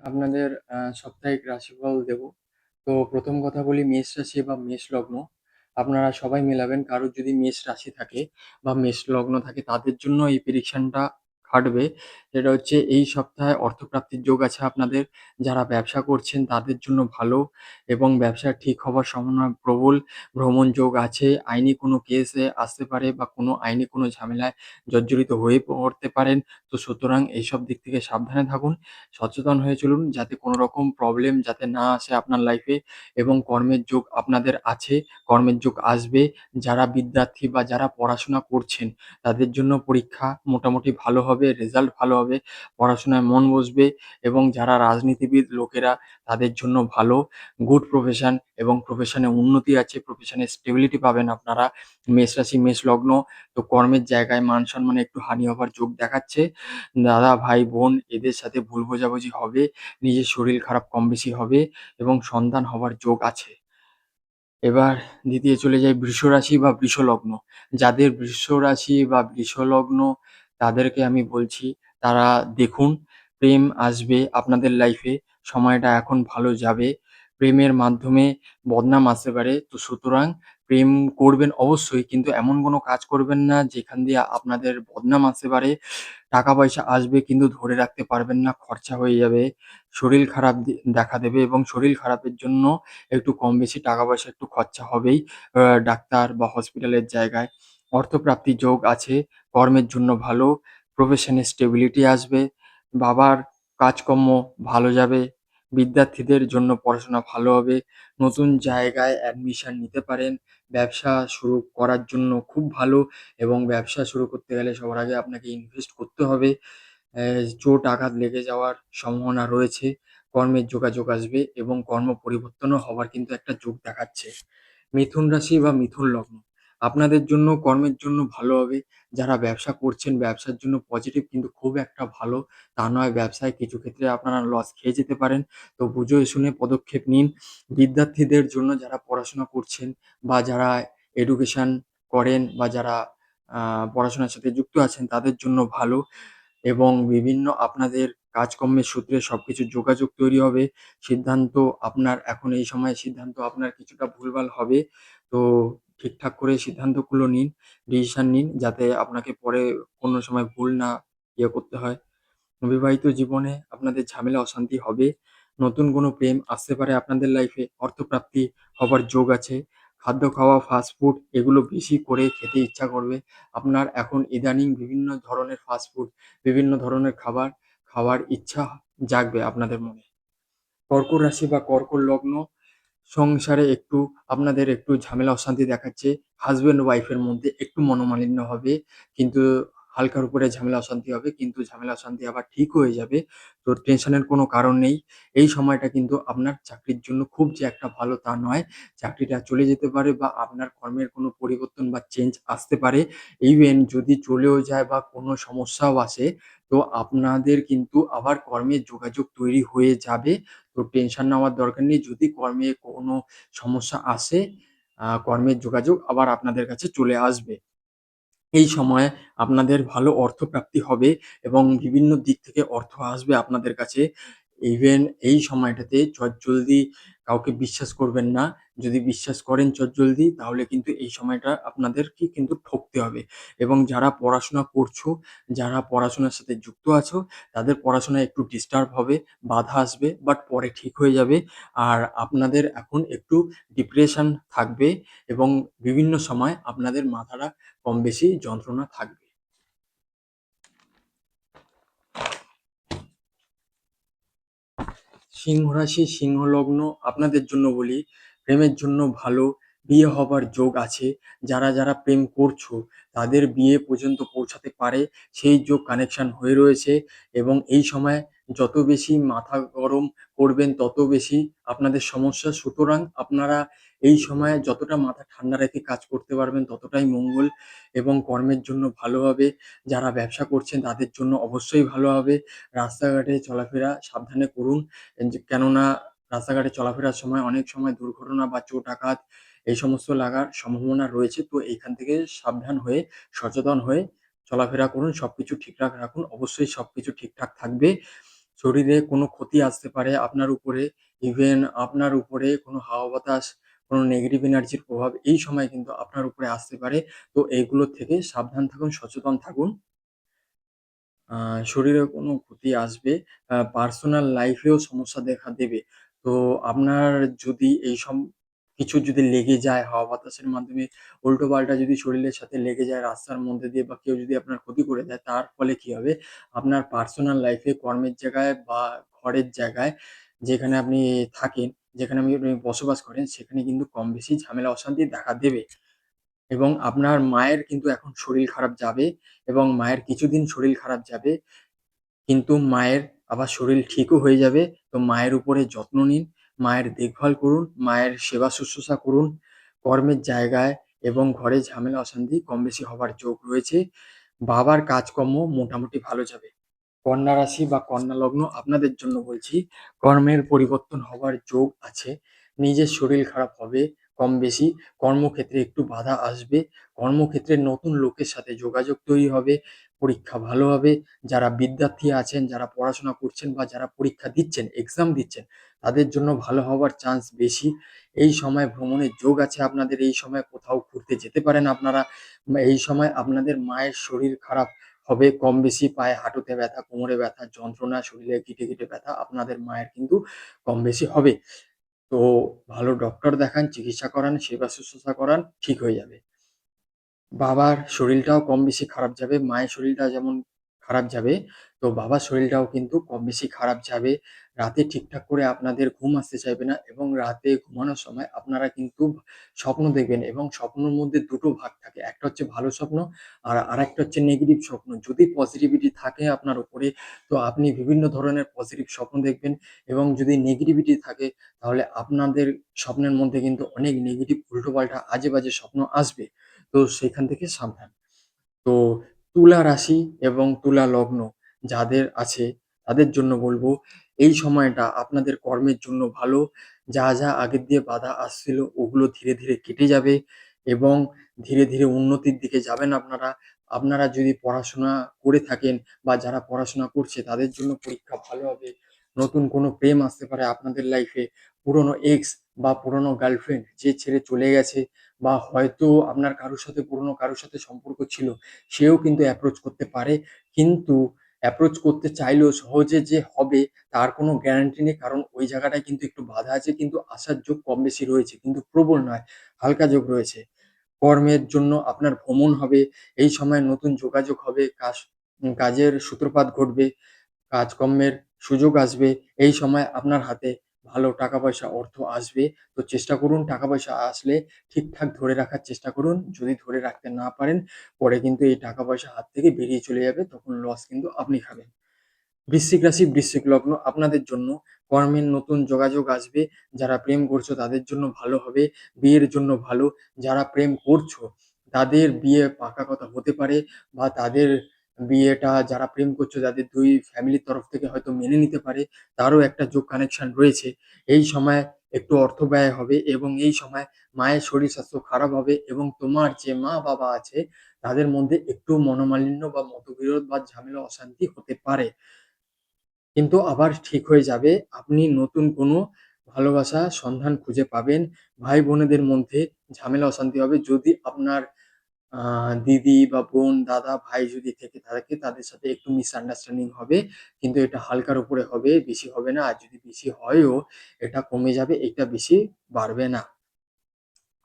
আপনাদের সাপ্তাহিক রাশিফল দেব। তো প্রথম কথা বলি মেষ রাশি বা মেষ লগ্ন। আপনারা সবাই মেলাবেন। কারোর যদি মেষ রাশি থাকে বা মেষ লগ্ন থাকে তাদের জন্য এই প্রেডিকশনটা খাটবে। সেটা হচ্ছে এই সপ্তাহে অর্থপ্রাপ্তির যোগ আছে আপনাদের। যারা ব্যবসা করছেন তাদের জন্য ভালো এবং ব্যবসা ঠিক হবার সম্ভাবনা প্রবল। ভ্রমণ যোগ আছে। আইনি কোনো কেসে আসতে পারে বা কোনো আইনি কোনো ঝামেলায় জর্জরিত হয়ে পড়তে পারেন। তো সুতরাং এইসব দিক থেকে সাবধানে থাকুন। সচেতন হয়ে চলুন যাতে কোনো রকম প্রবলেম যাতে না আসে আপনার লাইফে এবং কর্মের যোগ আপনাদের আছে, কর্মের যোগ আসবে। যারা বিদ্যার্থী বা যারা পড়াশোনা করছেন তাদের জন্য পরীক্ষা মোটামুটি ভালো হবে, রেজাল্ট ভালো হবে, পড়াশোনায় মন বসবে এবং যারা রাজনীতিবিদ লোকেরা তাদের জন্য ভালো, গুড প্রফেশন এবং প্রফেশনে উন্নতি আছে, প্রফেশনে স্টেবিলিটি পাবেন আপনারা। মেষ রাশি, মেষ লগ্ন। তো কর্মের জায়গায় মান সম্মানে একটু হানি হবার যোগ দেখাচ্ছে। দাদা, ভাই, বোন এদের সাথে ভুল বোঝাবুঝি হবে, নিজের শরীর খারাপ কম বেশি হবে এবং সন্তান হবার যোগ আছে। এবার দ্বিতীয় চলে যাই বৃষ রাশি বা বৃষ লগ্ন। যাদের বৃষ রাশি বা বৃষ লগ্ন তাদেরকে আমি বলছি তারা দেখুন প্রেম আসবে আপনাদের লাইফে, সময়টা এখন ভালো যাবে। প্রেমের মাধ্যমে বদনাম আসতে পারে। তো সুতরাং প্রেম করবেন অবশ্যই, কিন্তু এমন কোনো কাজ করবেন না যেখান দিয়ে আপনাদের বদনাম আসতে পারে। টাকা পয়সা আসবে কিন্তু ধরে রাখতে পারবেন না, খরচা হয়ে যাবে। শরীর খারাপ দেখা দেবে এবং শরীর খারাপের জন্য একটু কম বেশি টাকা পয়সা একটু খরচা হবেই ডাক্তার বা হসপিটালের জায়গায়। অর্থপ্রাপ্তির যোগ আছে, কর্মের জন্য ভালো, প্রফেশনে স্টেবিলিটি আসবে, বাবার কাজকর্ম ভালো যাবে, বিদ্যার্থীদের জন্য পড়াশোনা ভালো হবে, নতুন জায়গায় অ্যাডমিশন নিতে পারেন, ব্যবসা শুরু করার জন্য খুব ভালো এবং ব্যবসা শুরু করতে গেলে সবার আগে আপনাকে ইনভেস্ট করতে হবে। চোট আঘাত লেগে যাওয়ার সম্ভাবনা রয়েছে। কর্মের যোগাযোগ আসবে এবং কর্ম পরিবর্তনও হবার কিন্তু একটা যোগ দেখাচ্ছে। মিথুন রাশি বা মিথুন লগ্ন। আপনাদের জন্য কর্মের জন্য ভালো হবে। যারা ব্যবসা করছেন ব্যবসার জন্য পজিটিভ, কিন্তু খুব একটা ভালো তা নয়। ব্যবসায় কিছু ক্ষেত্রে আপনারা লস খেয়ে যেতে পারেন। তো বুঝে শুনে পদক্ষেপ নিন। বিদ্যার্থীদের জন্য যারা পড়াশোনা করছেন বা যারা এডুকেশন করেন বা যারা পড়াশোনার সাথে যুক্ত আছেন তাদের জন্য ভালো এবং বিভিন্ন আপনাদের কাজকর্মের সূত্রে সবকিছু যোগাযোগ তৈরি হবে। সিদ্ধান্ত আপনার এখন এই সময়ে সিদ্ধান্ত আপনার কিছুটা ভুলভাল হবে। তো ঠিকঠাক করে সিদ্ধান্তগুলো নিন, ডিসিশন নিন যাতে আপনাকে পরে কোনো সময় ভুল না করতে হয়। বিবাহিত জীবনে আপনাদের ঝামেলা অশান্তি হবে। নতুন কোনো প্রেম আসতে পারে আপনাদের লাইফে। অর্থপ্রাপ্তি হবার যোগ আছে। খাদ্য খাওয়া, ফাস্ট ফুড এগুলো বেশি করে খেতে ইচ্ছা করবে। আপনার এখন ইদানিং বিভিন্ন ধরনের ফাস্ট ফুড, বিভিন্ন ধরনের খাবার খাওয়ার ইচ্ছা জাগবে আপনাদের মনে। কর্কট রাশি বা কর্কট লগ্ন। সংসারে একটু আপনাদের একটু ঝামেলা অশান্তি দেখাচ্ছে। হাসব্যান্ড ওয়াইফের মধ্যে একটু মনোমালিন্য হবে, কিন্তু হালকার উপরে ঝামেলা অশান্তি হবে, কিন্তু ঝামেলা অশান্তি আবার ঠিক হয়ে যাবে। তো টেনশনের কোনো কারণ নেই। এই সময়টা কিন্তু আপনার চাকরির জন্য খুব যে একটা ভালো তা নয়। চাকরিটা চলে যেতে পারে বা আপনার কর্মের কোনো পরিবর্তন বা চেঞ্জ আসতে পারে। ইভেন যদি চলেও যায় বা কোনো সমস্যাও আসে, তো আপনাদের কিন্তু আবার কর্মের যোগাযোগ তৈরি হয়ে যাবে। তো টেনশন নেওয়ার দরকার নেই। যদি কর্মে কোনো সমস্যা আসে, কর্মের যোগাযোগ আবার আপনাদের কাছে চলে আসবে। এই সময়ে আপনাদের ভালো অর্থপ্রাপ্তি হবে এবং বিভিন্ন দিক থেকে অর্থ আসবে আপনাদের কাছে। ইভেন এই সময়টাতে চটজলদি কাউকে বিশ্বাস করবেন না। যদি বিশ্বাস করেন চটজলদি তাহলে কিন্তু এই সময়টা আপনাদেরকে কিন্তু ঠকতে হবে এবং যারা পড়াশোনা করছো, যারা পড়াশোনার সাথে যুক্ত আছো তাদের পড়াশোনায় একটু ডিস্টার্ব হবে, বাধা আসবে বাট পরে ঠিক হয়ে যাবে। আর আপনাদের এখন একটু ডিপ্রেশন থাকবে এবং বিভিন্ন সময় আপনাদের মাথাটা কম বেশি যন্ত্রণা থাকবে। সিংহ রাশি, সিংহ লগ্ন। আপনাদের জন্য বলি প্রেমের জন্য ভালো, বিয়ে হবার যোগ আছে। যারা প্রেম করছো তাদের বিয়ে পর্যন্ত পৌঁছাতে পারে, সেই যোগ কানেকশন হয়ে রয়েছে এবং এই সময় যত বেশি মাথা গরম করবেন তত বেশি আপনাদের সমস্যা। সুতরাং আপনারা এই সময়ে যতটা মাথা ঠান্ডা রেখে কাজ করতে পারবেন ততটাই মঙ্গল এবং কর্মের জন্য ভালো হবে। যারা ব্যবসা করছেন তাদের জন্য অবশ্যই ভালো হবে। রাস্তাঘাটে চলাফেরা সাবধানে করুন। কেননা রাস্তাঘাটে চলাফেরার সময় অনেক সময় দুর্ঘটনা বা চোট আঘাত এই সমস্ত লাগার সম্ভাবনা রয়েছে। তো এইখান থেকে সাবধান হয়ে সচেতন হয়ে চলাফেরা করুন, সবকিছু ঠিকঠাক রাখুন, অবশ্যই সবকিছু ঠিকঠাক থাকবে। শরীরে কোনো ক্ষতি আসতে পারে আপনার উপরে। ইভেন আপনার উপরে কোনো হাওয়া বাতাস, কোনো নেগেটিভ এনার্জির প্রভাব এই সময় কিন্তু আপনার উপরে আসতে পারে। তো এগুলো থেকে সাবধান থাকুন, সচেতন থাকুন। আ শরীরে কোনো ক্ষতি আসবে, পার্সোনাল লাইফেও সমস্যা দেখা দেবে। তো আপনার যদি এইসব কিছু যদি লেগে যায় হাওয়া বাতাসের মাধ্যমে, উল্টোপাল্টা যদি শরীরের সাথে লেগে যায় রাস্তার মধ্যে দিয়ে বা কেউ যদি আপনার ক্ষতি করে দেয়, তার ফলে কি হবে? আপনার পার্সোনাল লাইফে, কর্মের জায়গায় বা ঘরের জায়গায় যেখানে আপনি থাকেন, যেখানে আপনি বসবাস করেন, সেখানে কিন্তু কম বেশি ঝামেলা অশান্তি দেখা দেবে। এবং আপনার মায়ের কিন্তু এখন শরীর খারাপ যাবে এবং মায়ের কিছুদিন শরীর খারাপ যাবে। কিন্তু মায়ের আবার শরীর ঠিকও হয়ে যাবে। তো মায়ের উপরে যত্ন নিন, মায়ের দেখভাল করুন, মায়ের সেবা শুশ্রূষা করুন। কর্মের জায়গায় এবং ঘরে ঝামেলা অশান্তি কম বেশি হবার যোগ রয়েছে। বাবার কাজকর্ম মোটামুটি ভালো যাবে। কন্যা রাশি বা কন্যা লগ্ন আপনাদের জন্য বলছি, কর্মের পরিবর্তন হবার যোগ আছে। নিজের শরীর খারাপ হবে কম বেশি, কর্মক্ষেত্রে একটু বাধা আসবে, কর্মক্ষেত্রে নতুন লোকের সাথে যোগাযোগ তৈরি হবে, পরীক্ষা ভালো হবে। যারা বিদ্যার্থী আছেন, যারা পড়াশোনা করছেন বা যারা পরীক্ষা দিচ্ছেন, এক্সাম দিচ্ছেন, তাদের জন্য ভালো হওয়ার চান্স বেশি। এই সময় ভ্রমণের যোগ আছে আপনাদের, এই সময় কোথাও ঘুরতে যেতে পারেন আপনারা। এই সময় আপনাদের মায়ের শরীর খারাপ হবে কম বেশি, পায়ে হাঁটুতে ব্যথা, কোমরে ব্যথা, যন্ত্রণা, শরীরে গিঁটে, গিঁটে ব্যথা আপনাদের মায়ের কিন্তু কম বেশি হবে। তো ভালো ডক্টর দেখান, চিকিৎসা করান, সেবা শুশ্রূষা করান, ঠিক হয়ে যাবে। বাবার শরীরটাও কম বেশি খারাপ যাবে। মায়ের শরীরটা যেমন খারাপ যাবে, তো বাবার শরীরটাও কিন্তু কম বেশি খারাপ যাবে। রাতে ঠিকঠাক করে আপনাদের ঘুম আসতে চাইবে না এবং রাতে ঘুমানোর সময় আপনারা কিন্তু স্বপ্ন দেখবেন এবং স্বপ্নের মধ্যে দুটো ভাগ থাকে। একটা হচ্ছে ভালো স্বপ্ন আর আরেকটা হচ্ছে নেগেটিভ স্বপ্ন। যদি পজিটিভিটি থাকে আপনার উপরে, তো আপনি বিভিন্ন ধরনের পজিটিভ স্বপ্ন দেখবেন এবং যদি নেগেটিভিটি থাকে, তাহলে আপনাদের স্বপ্নের মধ্যে কিন্তু অনেক নেগেটিভ উল্টোপাল্টা আজে-বাজে স্বপ্ন আসবে। তো সেখান থেকে সাবধান। তো তুলা রাশি এবং তুলা লগ্ন যাদের আছে তাদের জন্য বলবো, এই সময়টা আপনাদের কর্মের জন্য ভালো। যা, যা আগের দিয়ে বাধা আসছিল ওগুলো ধীরে, ধীরে কেটে যাবে এবং ধীরে, ধীরে উন্নতির দিকে যাবেন আপনারা। আপনারা যদি পড়াশোনা করে থাকেন বা যারা পড়াশোনা করছে তাদের জন্য পরীক্ষা ভালো হবে। নতুন কোনো প্রেম আসতে পারে আপনাদের লাইফে। পুরনো এক্স বা পুরনো গার্লফ্রেন্ড যে ছেড়ে চলে গেছে বা হয়তো আপনার কারোর সাথে পুরনো কারোর সাথে সম্পর্ক ছিল, সেও কিন্তু অ্যাপ্রোচ করতে পারে। কিন্তু অ্যাপ্রোচ করতে চাইলেও সহজে যে হবে তার কোনো গ্যারান্টি নেই। কারণ ওই জায়গাটায় কিন্তু একটু বাধা আছে, কিন্তু আসার যোগ কম বেশি রয়েছে। কিন্তু প্রবল নয়, হালকা যোগ রয়েছে। কর্মের জন্য আপনার ভ্রমণ হবে। এই সময় নতুন যোগাযোগ হবে, কাজের সূত্রপাত ঘটবে। কাজকর্মের সুযোগ আসবে। এই সময় আপনার হাতে ভালো টাকা-পয়সা, অর্থ আসবে। তো চেষ্টা করুন টাকা-পয়সা আসলে ঠিকঠাক ধরে রাখার চেষ্টা করুন। যদি ধরে রাখতে না পারেন, পরে কিন্তু এই টাকা-পয়সা হাত থেকে বেরিয়ে চলে যাবে। তখন লস কিন্তু আপনি খাবেন। বৃশ্চিক রাশি, বৃশ্চিক লগ্ন আপনাদের জন্য কর্মের নতুন যোগাযোগ আসবে। যারা প্রেম করছো তাদের জন্য ভালো হবে। বিয়ের জন্য ভালো। যারা প্রেম করছো তাদের বিয়ে পাকা কথা হতে পারে বা তাদের বিয়েটা যারা প্রেম করছো তাদের ২ ফ্যামিলির তরফ থেকে হয়তো মেনে নিতে পারে। তারও একটা যোগ কানেকশন রয়েছে। এই সময় একটু অর্থ ব্যয় হবে এবং এই সময় মায়ের শরীর স্বাস্থ্য খারাপ হবে এবং তোমার যে মা-বাবা আছে তাদের মধ্যে একটু মনোমালিন্য বা মতবিরোধ বা ঝামেলা অশান্তি হতে পারে। কিন্তু আবার ঠিক হয়ে যাবে। আপনি নতুন কোনো ভালোবাসার সন্ধান খুঁজে পাবেন। ভাই-বোনেদের মধ্যে ঝামেলা অশান্তি হবে। যদি আপনার আ দিদি বা বোন, দাদা, ভাই যদি থেকে থাকে তাদের সাথে একটু মিসআন্ডারস্ট্যান্ডিং হবে। কিন্তু এটা হালকার উপরে হবে, বেশি হবে না। আর যদি বেশি হয়ও এটা কমে যাবে, এটা বেশি বাড়বে না।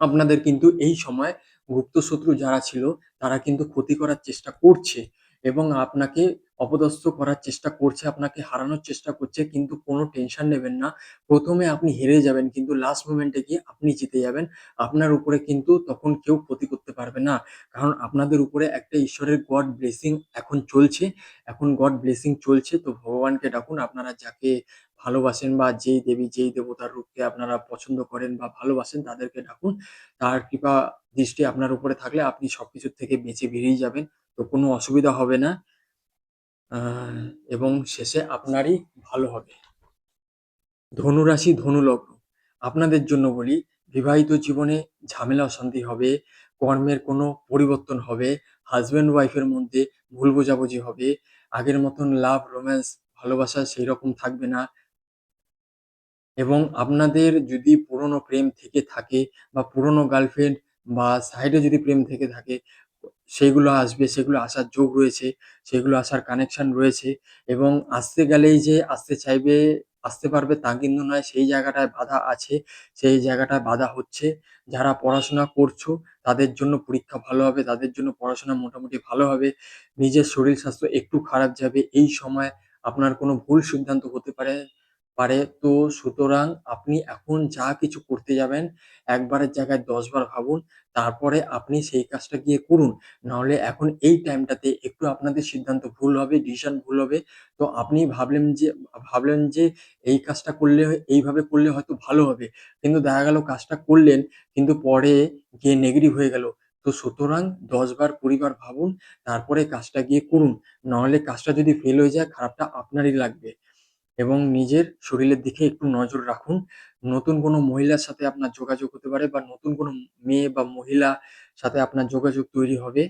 আপনাদের কিন্তু এই সময় গুপ্ত শত্রু যারা ছিল তারা কিন্তু ক্ষতি করার চেষ্টা করছে এবং আপনাকে অপদস্থ করার চেষ্টা করছে, আপনাকে হারানোর চেষ্টা করছে। কিন্তু কোনো টেনশন নেবেন না। ১ম এ আপনি হেরে যাবেন কিন্তু লাস্ট মোমেন্ট এ গিয়ে আপনি জিতে যাবেন। আপনার উপরে কিন্তু তখন কেউ ক্ষতি করতে পারবে না। কারণ আপনাদের উপরে একটা ঈশ্বরের গড ব্লেসিং এখন চলছে। এখন গড ব্লেসিং চলছে। তো ভগবানকে ডাকুন আপনারা যাকে ভালোবাসেন বা যেই দেবী, যেই দেবতার রূপকে আপনারা পছন্দ করেন বা ভালোবাসেন তাদেরকে ডাকুন। তার কৃপা দৃষ্টি আপনার উপরে থাকলে আপনি সবকিছুর থেকে বেঁচে বেরিয়ে যাবেন। তো কোনো অসুবিধা হবে না। আ এবং শেষে আপনারই ভালো হবে। ধনুরাশি, ধনু লগ্ন। আপনাদের জন্য বলি, বিবাহিত জীবনে ঝামেলা অশান্তি হবে, কর্মের কোনো পরিবর্তন হবে, হাসব্যান্ড ওয়াইফ এর মধ্যে ভুল বোঝাবুঝি হবে, আগের মতন লাভ রোম্যান্স ভালোবাসা সেইরকম থাকবে না। এবং আপনাদের যদি পুরনো প্রেম থেকে থাকে বা পুরনো গার্লফ্রেন্ড বা সাইডে যদি প্রেম থেকে থাকে, সেগুলো আসবে, সেগুলো আসার যোগ রয়েছে, সেগুলো আসার কানেকশন রয়েছে। এবং আসতে গেলেই যে আসতে চাইবে, আসতে পারবে তা কিন্তু নয়। সেই জায়গাটায় বাধা আছে, সেই জায়গাটায় বাধা হচ্ছে। যারা পড়াশোনা করছো তাদের জন্য পরীক্ষা ভালো হবে, তাদের জন্য পড়াশোনা মোটামুটি ভালো হবে। নিজের শরীর স্বাস্থ্য একটু খারাপ যাবে। এই সময় আপনার কোনো ভুল সিদ্ধান্ত হতে পারে। তো সুতরাং আপনি এখন যা কিছু করতে যাবেন, একবারের জায়গায় ১০ বার ভাবুন। তারপরে আপনি সেই কাজটা গিয়ে করুন। নাহলে এখন এই টাইমটাতে একটু আপনাদের সিদ্ধান্ত ভুল হবে, ডিসিশন ভুল হবে। তো আপনি ভাবলেন যে এই কাজটা করলে, এইভাবে করলে হয়তো ভালো হবে। কিন্তু দেখা গেল কাজটা করলেন, কিন্তু পরে গিয়ে নেগেটিভ হয়ে গেল। তো সুতরাং ১০ বার ২০ বার ভাবুন, তারপরে কাজটা গিয়ে করুন। নাহলে কাজটা যদি ফেল হয়ে যায়, খারাপটা আপনারই লাগবে। এবং নিজের শরীরের দিকে একটু নজর রাখুন। নতুন কোনো মহিলার সাথে আপনার যোগাযোগ হতে পারে, বা নতুন কোনো মেয়ে বা মহিলা সাথে আপনার যোগাযোগ তৈরি হবে।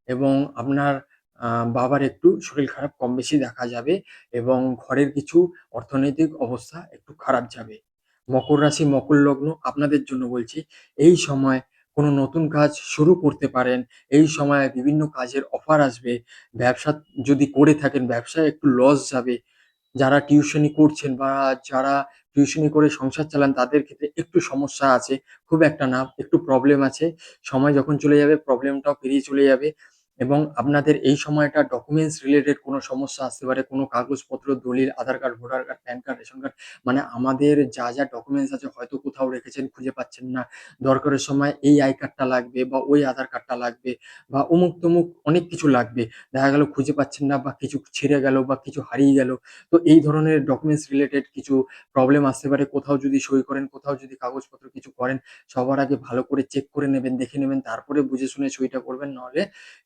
এবং আপনার আ বাবার একটু শরীর খারাপ কম বেশি দেখা যাবে, এবং ঘরের কিছু অর্থনৈতিক অবস্থা একটু খারাপ যাবে। মকর রাশি, মকর লগ্ন আপনাদের জন্য বলছি, এই সময় কোনো নতুন কাজ শুরু করতে পারেন। এই সময়ে বিভিন্ন কাজের অফার আসবে। ব্যবসা যদি করে থাকেন, ব্যবসায় একটু লস যাবে। যারা টিউশনি করছেন বা যারা টিউশনি করে সংসার চালান, তাদের ক্ষেত্রে একটু সমস্যা আছে। খুব একটা না, একটু প্রবলেম আছে। সময় যখন চলে যাবে প্রবলেমটাও পেরিয়ে চলে যাবে। এবং আপনাদের এই সময়টা ডকুমেন্টস রিলেটেড কোনো সমস্যা আসতে পারে। কোনো কাগজপত্র, দলিল, Aadhaar card, voter card, PAN card, ration card, মানে আমাদের যা ডকুমেন্টস আছে হয়তো কোথাও রেখেছেন, খুঁজে পাচ্ছেন না। দরকারের সময় এই আই কার্ডটা লাগবে, বা ওই আধার কার্ডটা লাগবে, বা অমুক-তমুক অনেক কিছু লাগবে। দেখা গেল খুঁজে পাচ্ছেন না, বা কিছু ছিঁড়ে গেল, বা কিছু হারিয়ে গেল। তো এই ধরনের ডকুমেন্টস রিলেটেড কিছু প্রবলেম আসতে পারে। কোথাও যদি সই করেন, কোথাও যদি কাগজপত্র কিছু করেন, সবার আগে ভালো করে চেক করে নেবেন, দেখে নেবেন, তারপরে বুঝে শুনে সইটা করবেন। নাহলে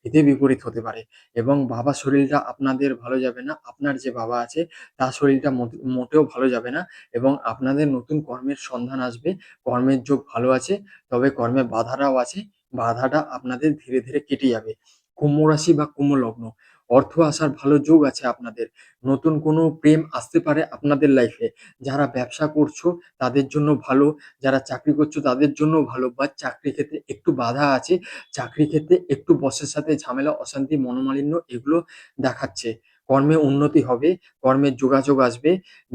এতে বিপরীত হতে পারে। এবং বাবার শরীরটা আপনাদের ভালো যাবে না। আপনার যে বাবা আছে তার শরীরটা মোটেও ভালো যাবে না। এবং আপনাদের নতুন কর্মের সন্ধান আসবে। কর্মের যোগ ভালো আছে, তবে কর্মে বাধাটাও আছে। বাধাটা আপনাদের ধীরে ধীরে কেটে যাবে। কুম্ভ রাশি বা কুম্ভ লগ্ন, অর্থ আসার ভালো যোগ আছে আপনাদের। নতুন কোনো প্রেম আসতে পারে আপনাদের লাইফে। যারা ব্যবসা করছো তাদের জন্য ভালো, যারা চাকরি করছো তাদের জন্যও ভালো। বা চাকরির ক্ষেত্রে একটু বাধা আছে, চাকরির ক্ষেত্রে একটু বসের সাথে ঝামেলা, অশান্তি, মনোমালিন্য এগুলো দেখাচ্ছে। কর্মে উন্নতি হবে, কর্মের যোগাযোগ আসবে,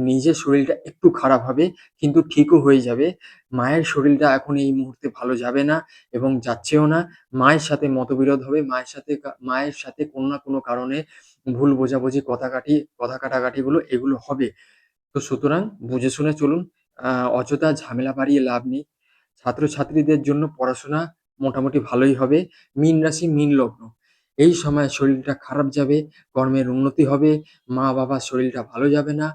নিজের শরীরটা একটু খারাপ হবে কিন্তু ঠিকও হয়ে যাবে। মায়ের শরীরটা এখন এই মুহূর্তে ভালো যাবে না, এবং যাচ্ছেও না। মায়ের সাথে মতবিরোধ হবে, মায়ের সাথে কোনো না কোনো কারণে ভুল বোঝাবুঝি, কথা কাটাকাটিগুলো এগুলো হবে। তো সুতরাং বুঝে শুনে চলুন। আ অযথা ঝামেলা বাড়িয়ে লাভ নেই। ছাত্রছাত্রীদের জন্য পড়াশোনা মোটামুটি ভালোই হবে। মীন রাশি, মীন লগ্ন। এই সময় শরীরটা খারাপ যাবে, কর্মের উন্নতি হবে, মা-বাবার শরীরটা ভালো যাবে না।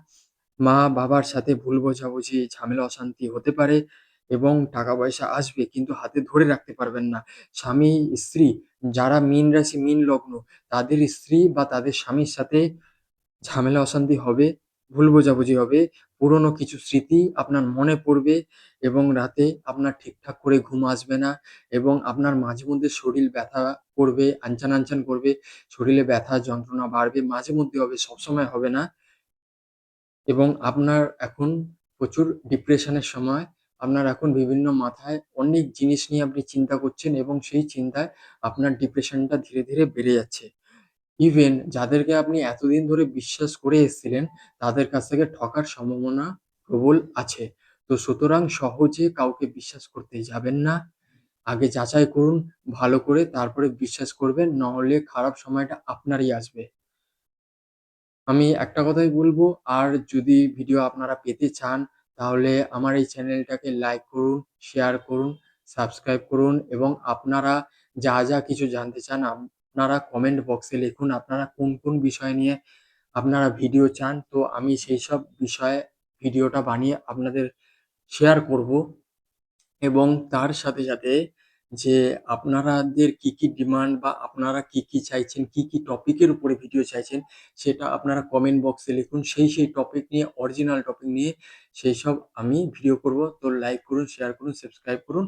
মা-বাবার সাথে ভুল বোঝাবুঝি, ঝামেলা, অশান্তি হতে পারে, এবং টাকা-পয়সা আসবে কিন্তু হাতে ধরে রাখতে পারবেন না। স্বামী-স্ত্রী, যারা মীন রাশি, মীন লগ্ন, তাদের স্ত্রী বা তাদের স্বামীর সাথে ঝামেলা অশান্তি হবে, ভুল বোঝাবুঝি হবে, পুরনো কিছু স্মৃতি আপনার মনে পড়বে, এবং রাতে আপনার ঠিকঠাক করে ঘুম আসবে না, এবং আপনার মাঝে মধ্যে শরীর ব্যথা করবে, আনচান করবে, শরীরে ব্যথা যন্ত্রণা বাড়বে, মাঝে মধ্যে হবে, সবসময় হবে না। এবং আপনার এখন প্রচুর ডিপ্রেশনের সময়। আপনার এখন বিভিন্ন মাথায় অনেক জিনিস নিয়ে আপনি চিন্তা করছেন, এবং সেই চিন্তায় আপনার ডিপ্রেশনটা ধীরে ধীরে বেড়ে যাচ্ছে। ইভেন যাদেরকে আপনি এতদিন ধরে বিশ্বাস করে এসেছিলেন, তাদের কাছ থেকে ঠকার সম্ভাবনা প্রবল আছে। তো সুতরাং সহজে কাউকে বিশ্বাস করতে যাবেন না। আগে যাচাই করুন ভালো করে, তারপরে বিশ্বাস করবেন। নাহলে খারাপ সময়টা আপনারই আসবে। আমি একটা কথাই বলবো, আর যদি ভিডিও আপনারা পেতে চান, তাহলে আমার এই চ্যানেলটাকে লাইক করুন, শেয়ার করুন, সাবস্ক্রাইব করুন, এবং আপনারা যা কিছু জানতে চান আপনারা কমেন্ট বক্সে লিখুন। আপনারা কোন বিষয় নিয়ে আপনারা ভিডিও চান, তো আমি সেইসব বিষয়ে ভিডিওটা বানিয়ে আপনাদের শেয়ার করব। এবং তার সাথে যে আপনারাদের কি ডিমান্ড, বা আপনারা কি চাইছেন, কি টপিকের উপরে ভিডিও চাইছেন, সেটা আপনারা কমেন্ট বক্সে লিখুন। সেই টপিক নিয়ে, অরিজিনাল টপিক নিয়ে সেইসব আমি ভিডিও করব। তো লাইক করুন, শেয়ার করুন, সাবস্ক্রাইব করুন।